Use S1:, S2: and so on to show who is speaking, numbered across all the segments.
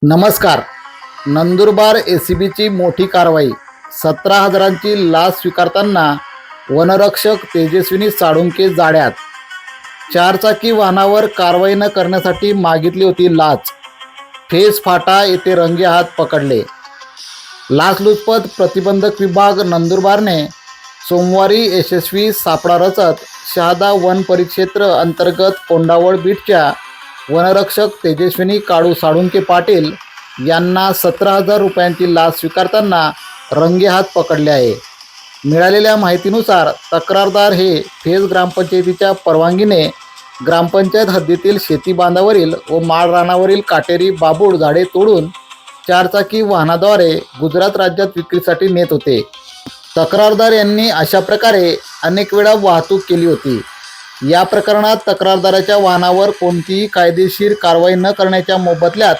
S1: नमस्कार. नंदुरबार एसीबीची मोठी कारवाई. 17,000ची लाच स्वीकारताना वनरक्षक तेजस्विनी साळुंके जाळ्यात. चारचाकी वाहनावर कारवाई न करण्यासाठी मागितली होती लाच. फेस फाटा येथे रंगेहात पकडले. लाचलुचपत प्रतिबंधक विभाग नंदुरबारने सोमवारी यशस्वी सापळा रचत शहादा वन परिक्षेत्र अंतर्गत कोंडावळ बीटच्या वनरक्षक तेजस्विनी काळू साळुंके पाटील यांना 17,000 रुपयांची लाच स्वीकारताना रंगेहात पकडले आहे. मिळालेल्या माहितीनुसार तक्रारदार हे फेस ग्रामपंचायतीच्या परवानगीने ग्रामपंचायत हद्दीतील शेती बांधावरील व माळ रानावरील काटेरी बाभूळ झाडे तोडून चारचाकी वाहनाद्वारे गुजरात राज्यात विक्रीसाठी नेत होते. तक्रारदार यांनी अशा प्रकारे अनेक वेळा वाहतूक केली होती. या प्रकरणात तक्रारदाराच्या वाहनावर कोणतीही कायदेशीर कारवाई न करण्याच्या मोबदल्यात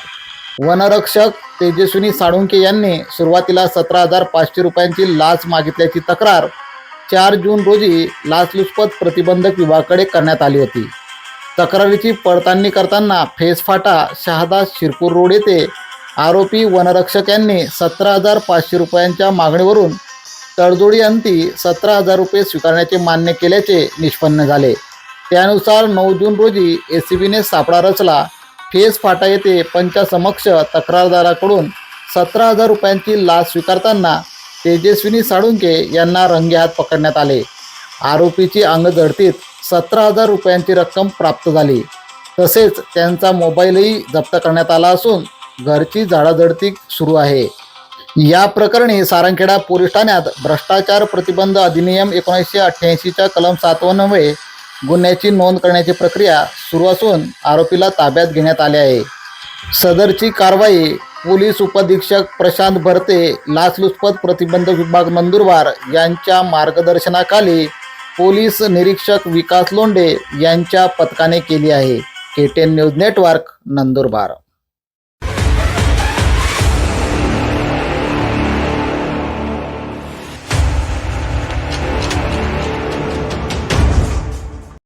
S1: वनरक्षक तेजस्विनी साळुंके यांनी सुरुवातीला 17,500 रुपयांची लाच मागितल्याची तक्रार 4 जून रोजी लाचलुचपत प्रतिबंधक विभागाकडे करण्यात आली होती. तक्रारीची पडताळणी करताना फेसफाटा शहादा शिरपूर रोड येथे आरोपी वनरक्षक यांनी 17,500 रुपयांच्या मागणीवरून तडजोडी अंती 17,000 रुपये स्वीकारण्याचे मान्य केल्याचे निष्पन्न झाले. त्यानुसार 9 जून रोजी एसीबीने सापळा रचला. फेस फाटा येथे पंचासमक्ष तक्रारदाराकडून 17,000 रुपयांची लाच स्वीकारताना तेजस्विनी साळुंके यांना रंगेहात पकडण्यात आले. आरोपीची अंगझडतीत 17,000 रुपयांची रक्कम प्राप्त झाली. तसेच त्यांचा मोबाईलही जप्त करण्यात आला असून घरची झाडाझडती सुरू आहे. या प्रकरणी सारंगखेडा पोलीस ठाण्यात भ्रष्टाचार प्रतिबंध अधिनियम 1988च्या कलम 7 गुन्ह्याची नोंद करण्याची प्रक्रिया सुरू असून आरोपीला ताब्यात घेण्यात आले आहे. सदरची कारवाई पोलीस उपअधीक्षक प्रशांत भरते, लाचलुचपत प्रतिबंधक विभाग नंदुरबार यांच्या मार्गदर्शनाखाली पोलीस निरीक्षक विकास लोंढे यांच्या पथकाने केली आहे. KTN news network, Nandurbar.